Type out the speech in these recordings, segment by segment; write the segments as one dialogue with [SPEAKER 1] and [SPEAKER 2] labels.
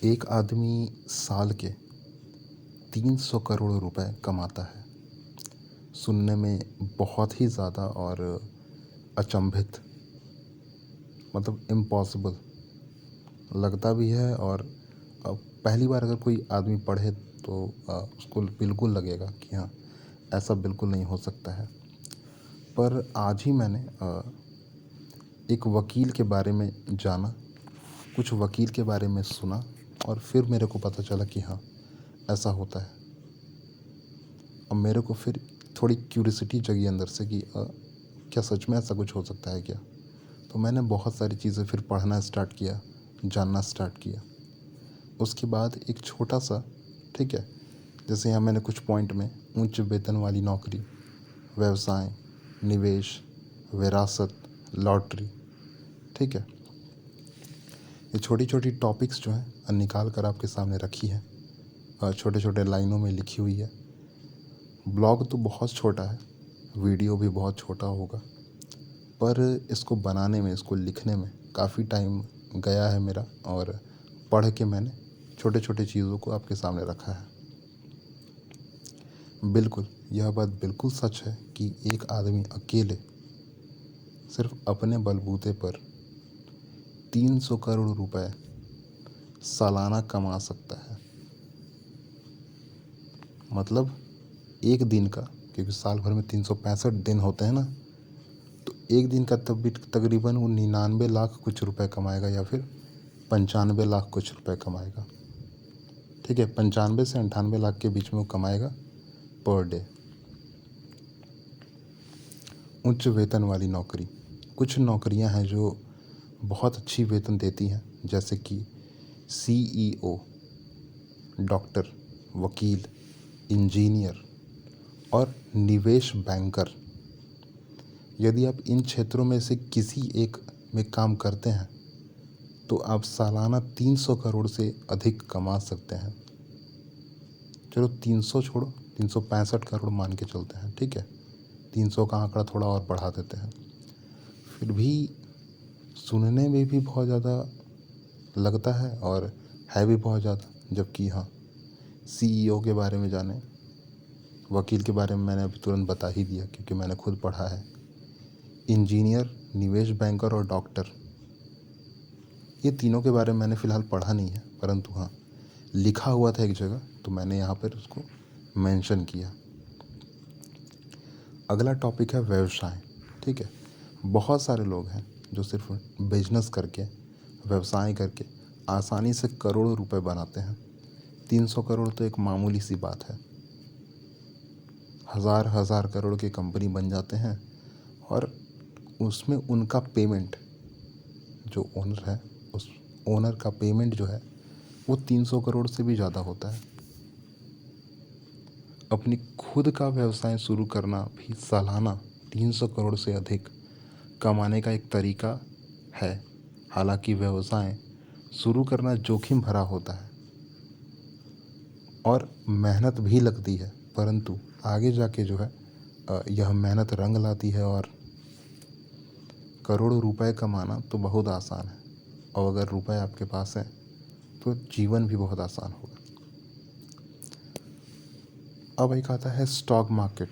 [SPEAKER 1] एक आदमी साल के 300 करोड़ रुपए कमाता है। सुनने में बहुत ही ज़्यादा और अचंभित, मतलब इम्पॉसिबल लगता भी है। और पहली बार अगर कोई आदमी पढ़े तो उसको बिल्कुल लगेगा कि हाँ, ऐसा बिल्कुल नहीं हो सकता है। पर आज ही मैंने एक वकील के बारे में जाना, कुछ वकील के बारे में सुना और फिर मेरे को पता चला कि हाँ, ऐसा होता है। अब मेरे को फिर थोड़ी क्यूरियोसिटी जगी अंदर से कि क्या सच में ऐसा कुछ हो सकता है क्या। तो मैंने बहुत सारी चीज़ें फिर पढ़ना स्टार्ट किया, जानना स्टार्ट किया। उसके बाद एक छोटा सा, ठीक है, जैसे यहाँ मैंने कुछ पॉइंट में उच्च वेतन वाली नौकरी, व्यवसाय, निवेश, विरासत, लॉटरी, ठीक है, ये छोटी छोटी टॉपिक्स जो हैं निकाल कर आपके सामने रखी है, छोटे छोटे लाइनों में लिखी हुई है। ब्लॉग तो बहुत छोटा है, वीडियो भी बहुत छोटा होगा, पर इसको बनाने में, इसको लिखने में काफ़ी टाइम गया है मेरा। और पढ़ के मैंने छोटे छोटे चीज़ों को आपके सामने रखा है। बिल्कुल, यह बात बिल्कुल सच है कि एक आदमी अकेले सिर्फ अपने बलबूते पर 300 करोड़ रुपए सालाना कमा सकता है। मतलब एक दिन का, क्योंकि साल भर में 365 दिन होते हैं ना, तो एक दिन का तब भी तकरीबन वो 99 लाख कुछ रुपए कमाएगा या फिर 95 लाख कुछ रुपए कमाएगा। ठीक है, 95 से 98 लाख के बीच में वो कमाएगा पर डे। उच्च वेतन वाली नौकरी, कुछ नौकरियां हैं जो बहुत अच्छी वेतन देती हैं, जैसे कि CEO, डॉक्टर, वकील, इंजीनियर और निवेश बैंकर। यदि आप इन क्षेत्रों में से किसी एक में काम करते हैं तो आप सालाना 300 करोड़ से अधिक कमा सकते हैं। चलो 300 छोड़ो, 365 करोड़ मान के चलते हैं, ठीक है, 300 का आंकड़ा थोड़ा और बढ़ा देते हैं। फिर भी सुनने में भी बहुत ज़्यादा लगता है और है भी बहुत ज़्यादा। जबकि हाँ, CEO के बारे में जाने, वकील के बारे में मैंने अभी तुरंत बता ही दिया क्योंकि मैंने खुद पढ़ा है। इंजीनियर, निवेश बैंकर और डॉक्टर, ये तीनों के बारे में मैंने फ़िलहाल पढ़ा नहीं है, परंतु हाँ, लिखा हुआ था एक जगह, तो मैंने यहाँ पर उसको मेंशन किया। अगला टॉपिक है व्यवसाय। ठीक है, बहुत सारे लोग हैं जो सिर्फ बिजनेस करके, व्यवसाय करके आसानी से करोड़ों रुपए बनाते हैं। 300 करोड़ तो एक मामूली सी बात है। हज़ार हज़ार करोड़ की कंपनी बन जाते हैं और उसमें उनका पेमेंट, जो ओनर है, उस ओनर का पेमेंट जो है वो 300 करोड़ से भी ज़्यादा होता है। अपनी खुद का व्यवसाय शुरू करना भी सालाना 300 करोड़ से अधिक कमाने का एक तरीका है। हालांकि व्यवसाय शुरू करना जोखिम भरा होता है और मेहनत भी लगती है, परंतु आगे जाके जो है यह मेहनत रंग लाती है और करोड़ों रुपए कमाना तो बहुत आसान है। और अगर रुपए आपके पास है तो जीवन भी बहुत आसान होगा। अब एक आता है स्टॉक मार्केट।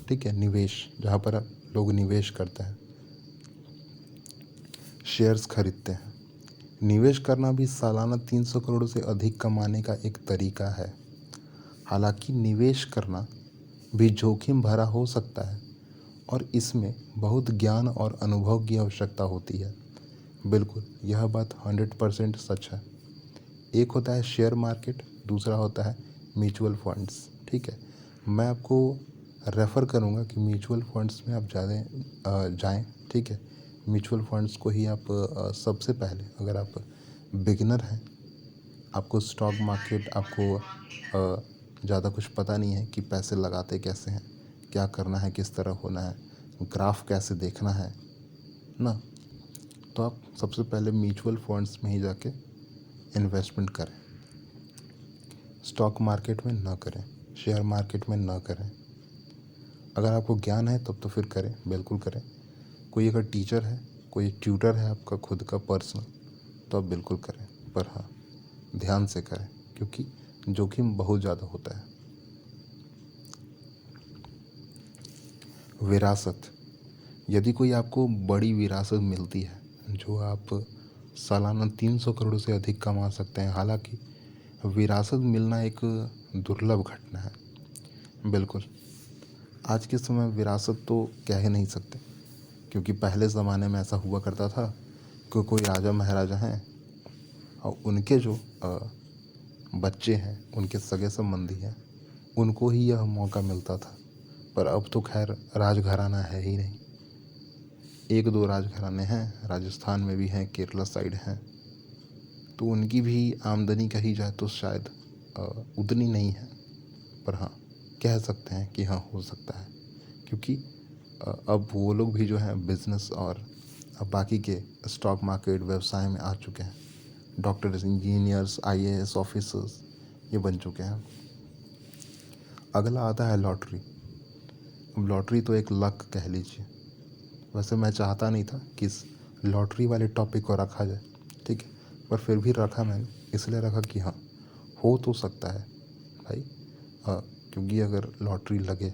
[SPEAKER 1] ठीक है, निवेश, जहाँ पर लोग निवेश करते हैं, शेयर्स खरीदते हैं। निवेश करना भी सालाना 300 करोड़ से अधिक कमाने का एक तरीका है। हालांकि निवेश करना भी जोखिम भरा हो सकता है और इसमें बहुत ज्ञान और अनुभव की आवश्यकता होती है। बिल्कुल, यह बात 100% सच है। एक होता है शेयर मार्केट, दूसरा होता है म्यूचुअल फंड्स। ठीक है, मैं आपको रेफ़र करूँगा कि म्यूचुअल फंड्स में आप ज़्यादा जाएं। ठीक है, म्यूचुअल फंड्स को ही आप सबसे पहले, अगर आप बिगिनर हैं, आपको स्टॉक मार्केट, आपको ज़्यादा कुछ पता नहीं है कि पैसे लगाते कैसे हैं, क्या करना है, किस तरह होना है, ग्राफ कैसे देखना है ना, तो आप सबसे पहले म्यूचुअल फंड्स में ही जाके इन्वेस्टमेंट करें। स्टॉक मार्केट में ना करें, शेयर मार्केट में ना करें। अगर आपको ज्ञान है तब तो फिर करें, बिल्कुल करें। कोई अगर टीचर है, कोई ट्यूटर है आपका खुद का पर्सनल, तो आप बिल्कुल करें। पर हाँ, ध्यान से करें, क्योंकि जोखिम बहुत ज़्यादा होता है। विरासत, यदि कोई आपको बड़ी विरासत मिलती है जो आप सालाना 300 करोड़ से अधिक कमा सकते हैं, हालांकि विरासत मिलना एक दुर्लभ घटना है। बिल्कुल, आज के समय विरासत तो कह ही नहीं सकते, क्योंकि पहले ज़माने में ऐसा हुआ करता था कि कोई राजा महाराजा हैं और उनके जो बच्चे हैं, उनके सगे संबंधी हैं, उनको ही यह मौका मिलता था। पर अब तो खैर राजघराना है ही नहीं। एक दो राजघराने हैं, राजस्थान में भी हैं, केरला साइड हैं, तो उनकी भी आमदनी कही जाए तो शायद उतनी नहीं है। पर हाँ, कह सकते हैं कि हाँ, हो सकता है, क्योंकि अब वो लोग भी जो हैं बिजनेस और बाकी के स्टॉक मार्केट व्यवसाय में आ चुके हैं। डॉक्टर्स, इंजीनियर्स, आईएएस ऑफिसर्स ये बन चुके हैं। अगला आता है लॉटरी। अब लॉटरी तो एक लक कह लीजिए। वैसे मैं चाहता नहीं था कि इस लॉटरी वाले टॉपिक को रखा जाए, ठीक है, पर फिर भी रखा मैंने। इसलिए रखा कि हाँ, हो तो सकता है भाई, क्योंकि अगर लॉटरी लगे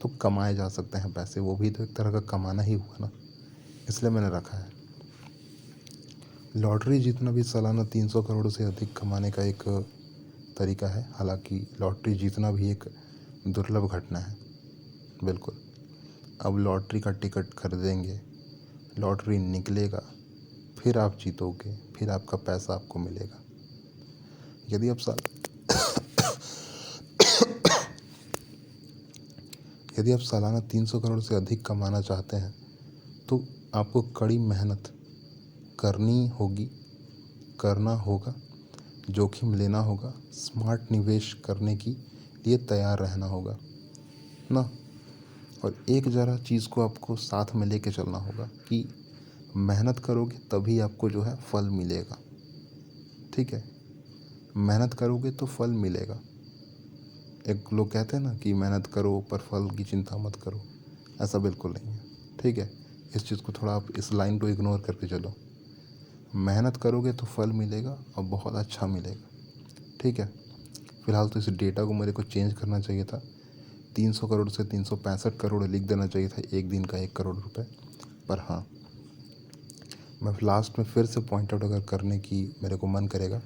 [SPEAKER 1] तो कमाए जा सकते हैं पैसे, वो भी तो एक तरह का कमाना ही हुआ ना, इसलिए मैंने रखा है। लॉटरी जीतना भी सालाना 300 करोड़ से अधिक कमाने का एक तरीका है। हालांकि लॉटरी जीतना भी एक दुर्लभ घटना है। बिल्कुल, अब लॉटरी का टिकट खरीदेंगे, लॉटरी निकलेगा, फिर आप जीतोगे, फिर आपका पैसा आपको मिलेगा। यदि आप यदि आप सालाना 300 करोड़ से अधिक कमाना चाहते हैं तो आपको कड़ी मेहनत करना होगा, जोखिम लेना होगा, स्मार्ट निवेश करने की लिए तैयार रहना होगा ना। और एक ज़रा चीज़ को आपको साथ में लेके चलना होगा कि मेहनत करोगे तभी आपको जो है फल मिलेगा, ठीक है। मेहनत करोगे तो फल मिलेगा। एक लोग कहते हैं ना कि मेहनत करो पर फल की चिंता मत करो, ऐसा बिल्कुल नहीं है, ठीक है। इस चीज़ को थोड़ा आप इस लाइन को इग्नोर करके चलो। मेहनत करोगे तो फल मिलेगा और बहुत अच्छा मिलेगा, ठीक है। फिलहाल तो इस डेटा को मेरे को चेंज करना चाहिए था, 300 करोड़ से 365 करोड़ लिख देना चाहिए था, एक दिन का 1 करोड़ रुपए। पर हाँ, मैं लास्ट में फिर से पॉइंट आउट अगर करने की मेरे को मन करेगा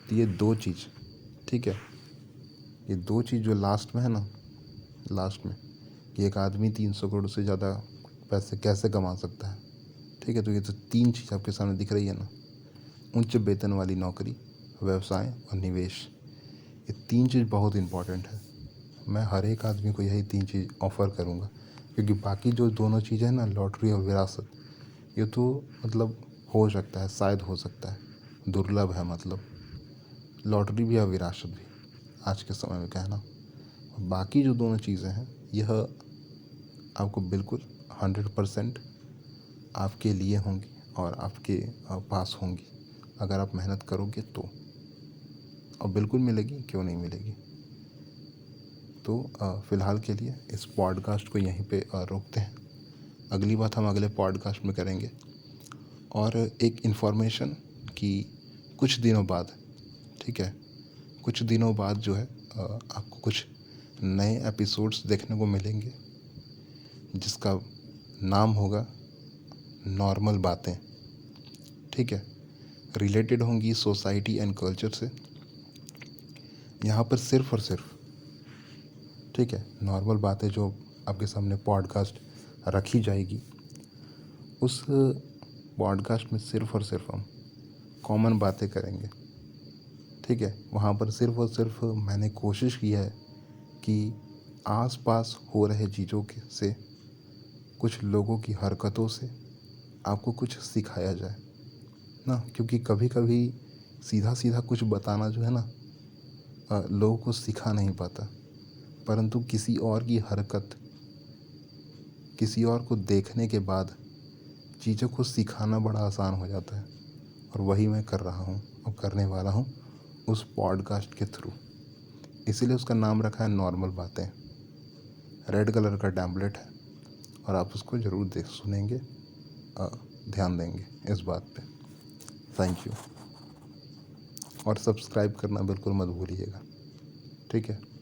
[SPEAKER 1] तो ये दो चीज़, ठीक है, ये दो चीज़ जो लास्ट में है ना, लास्ट में कि एक आदमी 300 करोड़ से ज़्यादा पैसे कैसे कमा सकता है, ठीक है। तो ये तो 3 चीज़ आपके सामने दिख रही है ना, उच्च वेतन वाली नौकरी, व्यवसाय और निवेश। ये 3 चीज़ बहुत इम्पॉर्टेंट है। मैं हर एक आदमी को यही 3 चीज़ ऑफ़र करूँगा, क्योंकि बाकी जो दोनों चीज़ें हैं ना, लॉटरी और विरासत, ये तो मतलब हो सकता है, शायद हो सकता है, दुर्लभ है। मतलब लॉटरी भी और विरासत भी आज के समय में कहना, बाकी जो दोनों चीज़ें हैं यह आपको बिल्कुल 100% आपके लिए होंगी और आपके पास होंगी अगर आप मेहनत करोगे तो, और बिल्कुल मिलेगी, क्यों नहीं मिलेगी। तो फ़िलहाल के लिए इस पॉडकास्ट को यहीं पे रोकते हैं। अगली बात हम अगले पॉडकास्ट में करेंगे। और एक इन्फॉर्मेशन कि कुछ दिनों बाद, ठीक है, कुछ दिनों बाद जो है आपको कुछ नए एपिसोड्स देखने को मिलेंगे जिसका नाम होगा नॉर्मल बातें, ठीक है। रिलेटेड होंगी सोसाइटी एंड कल्चर से। यहाँ पर सिर्फ़ और सिर्फ, ठीक है, नॉर्मल बातें जो आपके सामने पॉडकास्ट रखी जाएगी, उस पॉडकास्ट में सिर्फ़ और सिर्फ हम कॉमन बातें करेंगे, ठीक है। वहाँ पर सिर्फ़ और सिर्फ मैंने कोशिश की है कि आसपास हो रहे चीज़ों के से, कुछ लोगों की हरकतों से आपको कुछ सिखाया जाए ना, क्योंकि कभी कभी सीधा सीधा कुछ बताना जो है ना, लोगों को सिखा नहीं पाता, परंतु किसी और की हरकत, किसी और को देखने के बाद चीज़ों को सिखाना बड़ा आसान हो जाता है। और वही मैं कर रहा हूँ और करने वाला हूँ उस पॉडकास्ट के थ्रू। इसीलिए उसका नाम रखा है नॉर्मल बातें। रेड कलर का टैम्पलेट है और आप उसको ज़रूर सुनेंगे, ध्यान देंगे इस बात पे। Thank you. और सब्सक्राइब करना बिल्कुल मत भूलिएगा। ठीक है?